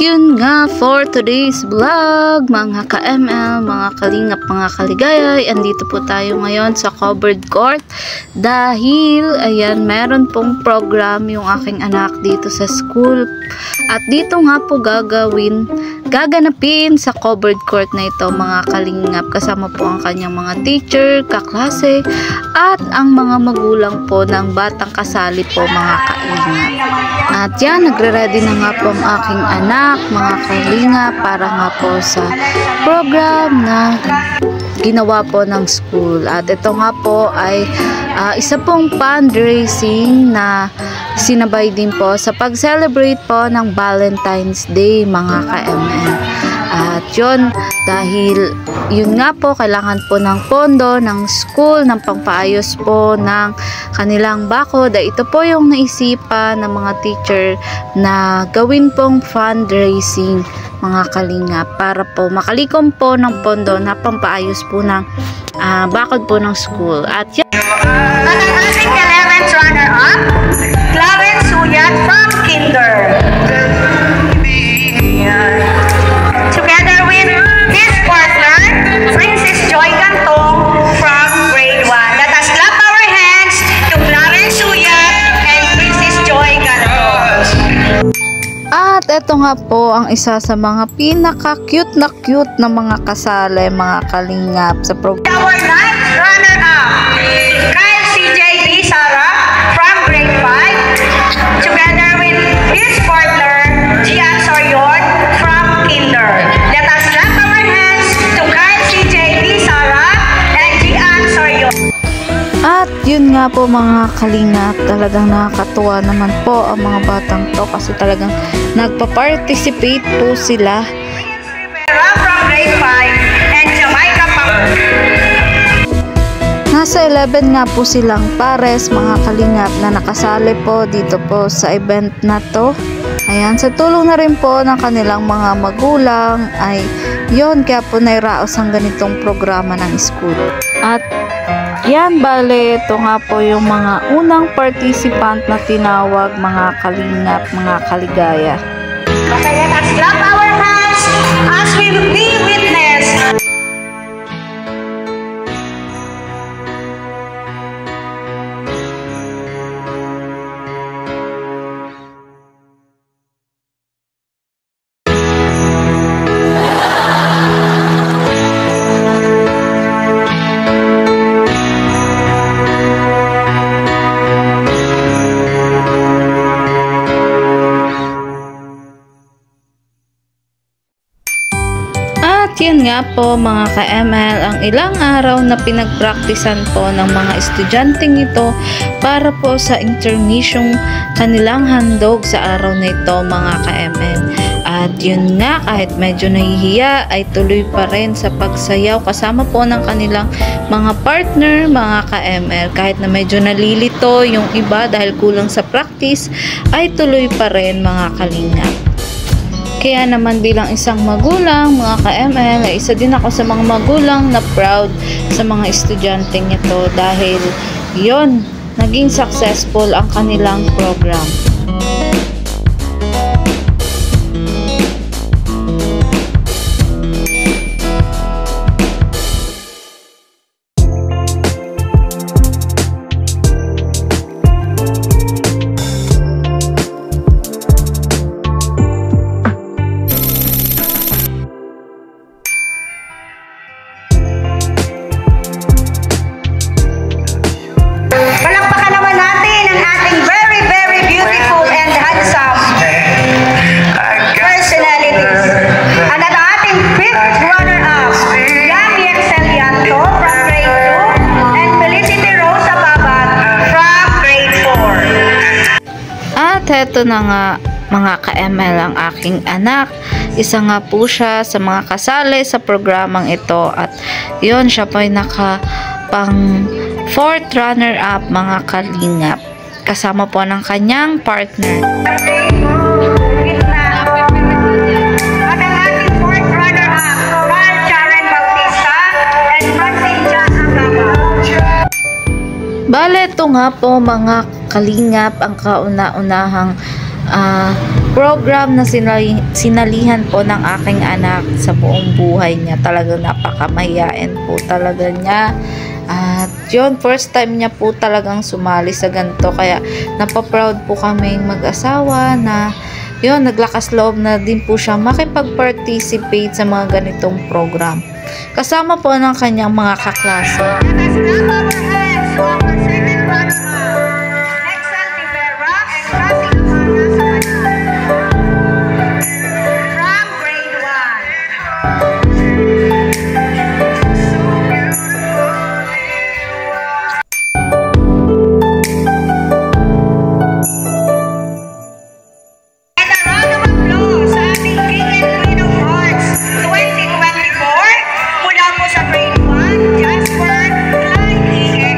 yun nga for today's vlog, mga ka-ML, mga kalingap, mga kaligayay. Andito po tayo ngayon sa covered court dahil ayan, meron pong program yung aking anak dito sa school. At dito nga po gaganapin sa covered court na ito, mga kalingap. Kasama po ang kanyang mga teacher, kaklase, at ang mga magulang po ng batang kasali po, mga kalingap. At yan, nagre-ready na nga po ang aking anak, mga kalingap, para nga po sa program na ginawa po ng school. At ito nga po ay isa pong fundraising na sinabay din po sa pag-celebrate po ng Valentine's Day, mga ka-ML. At yun, dahil yun nga po, kailangan po ng pondo ng school, ng pangpaayos po ng kanilang bakod. Ito po yung naisipan ng mga teacher na gawin pong fundraising, mga kalingap, para po makalikom po ng pondo na pampaayos po ng bakod po ng school. At yan, At ang ating 11th runner-up, Clarence Huyat from Kinder. Together with his partner, Princess Joy Cantong from grade 1. Let us clap our hands to Clarence Huyat and Princess Joy Cantong. at ito nga po ang isa sa mga pinaka-cute na mga kasali, mga kalingap, sa program. Our 9th runner-up, Kyle CJ D. Sara from grade 5. Together with his partner, Gian Sorion from Kinder. Let us clap our hands to Kyle CJ D. Sara and Gian Sorion. At yun nga po, mga kalingap, talagang nakakatuwa naman po ang mga batang to kasi talagang nagpa-participate po sila. Rivera from grade 5 and Jamaica Pang. Nasa 11 nga po silang pares, mga kalingap, na nakasali po dito po sa event na to. Ayan, sa tulong na rin po ng kanilang mga magulang ay yun, kaya po nairaos ang ganitong programa ng school. At yan, bale, ito nga po yung mga unang participant na tinawag, mga kalingap, mga kaligaya. Okay, let us clap our hands as we witness. At yun nga po, mga ka-ML, ang ilang araw na pinagpraktisan po ng mga estudyanteng ito para po sa intermission kanilang handog sa araw na ito, mga ka-ML. At yun nga, kahit medyo nahihiya, ay tuloy pa rin sa pagsayaw kasama po ng kanilang mga partner, mga ka-ML. Kahit na medyo nalilito yung iba dahil kulang sa practice, ay tuloy pa rin, mga kalingap. Kaya naman bilang isang magulang, mga ka-ML, ay isa din ako sa mga magulang na proud sa mga estudyanteng ito dahil yon, naging successful ang kanilang program. Palakpakan naman natin ang ating very, very beautiful and handsome personalities. At ang ating 5th runner-up, Yami Excelianto from grade 2 and Felicity Rosa Babat from grade 4. At heto na nga, mga ka-ML, ang aking anak. Isa nga po siya sa mga kasali sa programang ito. At yun, siya po ay pang 4th runner-up, mga kalingap. Kasama po ng kanyang partner. At ang ating 4th runner-up, Carl Sharon Bautista and Francine Jan Angaba. Bale, ito nga po, mga kalingap, ang kauna-unahang program na sinalihan po ng aking anak sa buong buhay niya. Talagang napakamahiyain po talaga niya. At yun, first time niya po talagang sumali sa ganito. Kaya napaproud po kaming mag-asawa na yun, naglakas loob na din po siya makipag-participate sa mga ganitong program. Kasama po ng kanyang mga kaklase. Mula po sa grade 1, Jasper Clyde E.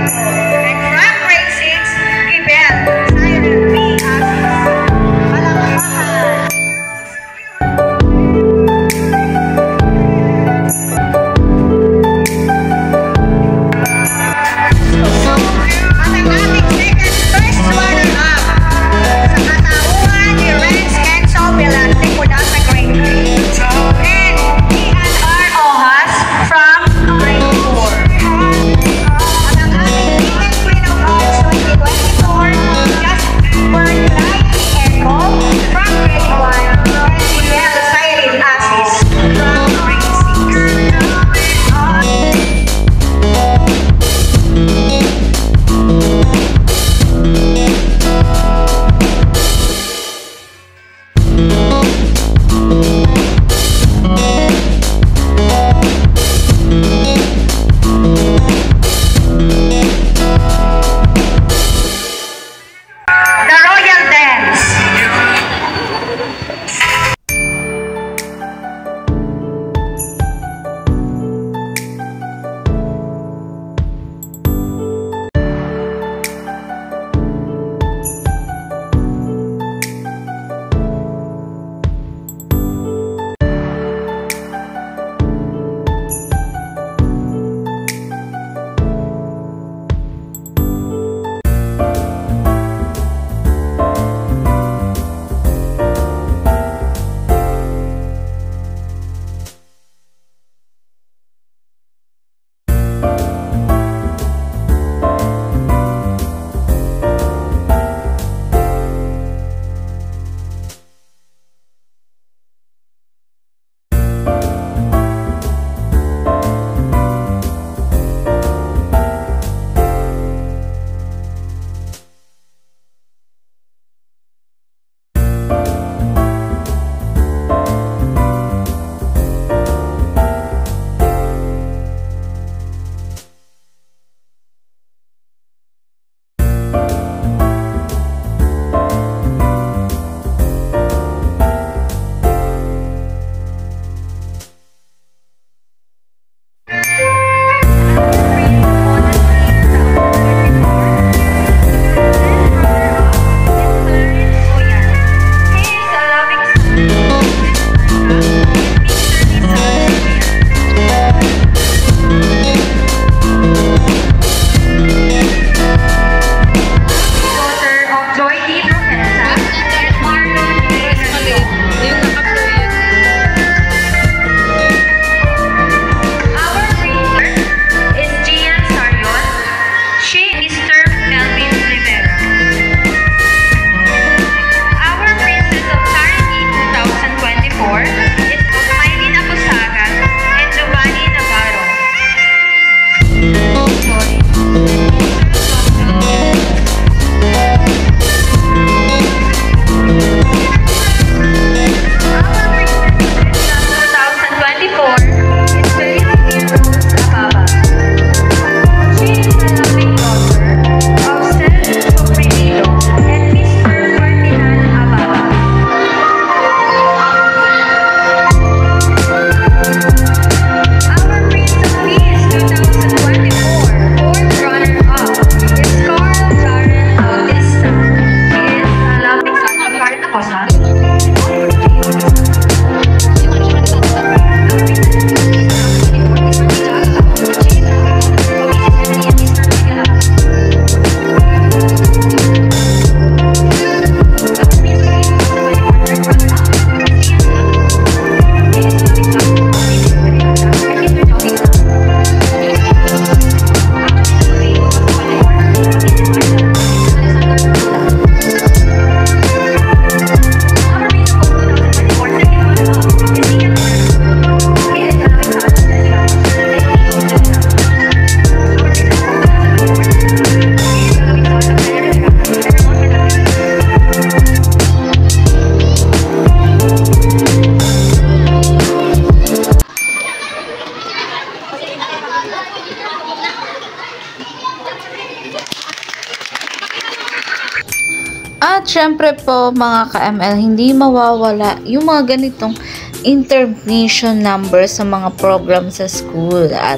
At syempre po mga ka-ML, hindi mawawala yung mga ganitong information number sa mga program sa school. At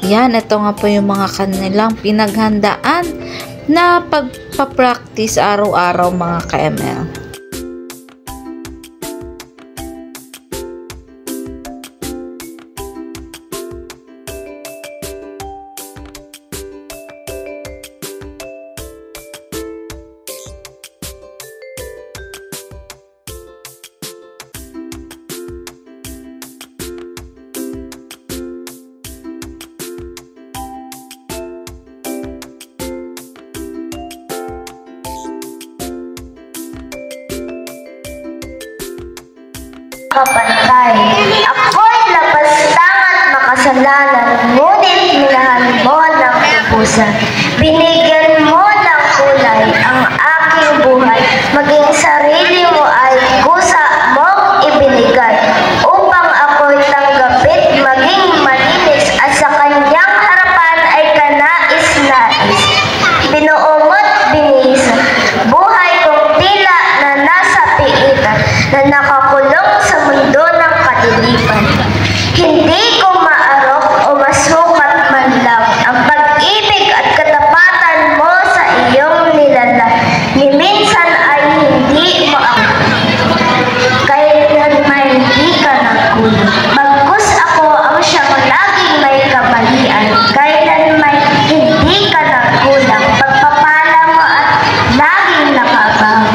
yan, ito nga po yung mga kanilang pinaghandaan na pagpapractice araw-araw mga ka-ML. Kapantay. Ako'y lapastang at makasalanan, ngunit minahal mo ng pupusan. Binigyan mo ng kulay ang aking buhay, maging sarili mo ay kusa mong ibinigay, upang ako'y tanggapit maging malinis, at sa kanyang harapan ay kanais-nais. Binuo mo't binisa, buhay kong tila na nasa piitan, na nakakulong sa mundo ng kadiliman. Hindi ko maarok o masukat man lang ang pag-ibig at katapatan mo sa iyong nilalang. Ni minsan ay hindi mo ako, kailan may hindi ka nagkulang. Bagkus ako ang siyang laging may kamalian, kailan may hindi ka nagkulang. Pagpapala mo at laging nakagawa.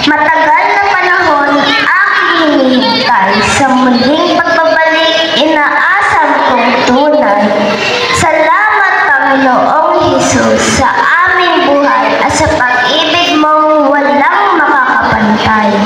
Matagal na panahon aking hinihintay, sa muling pagbabalik inaasam kong tunay. Salamat Panginoong Hesus sa aming buhay at sa pag-ibig mong walang makakapantay.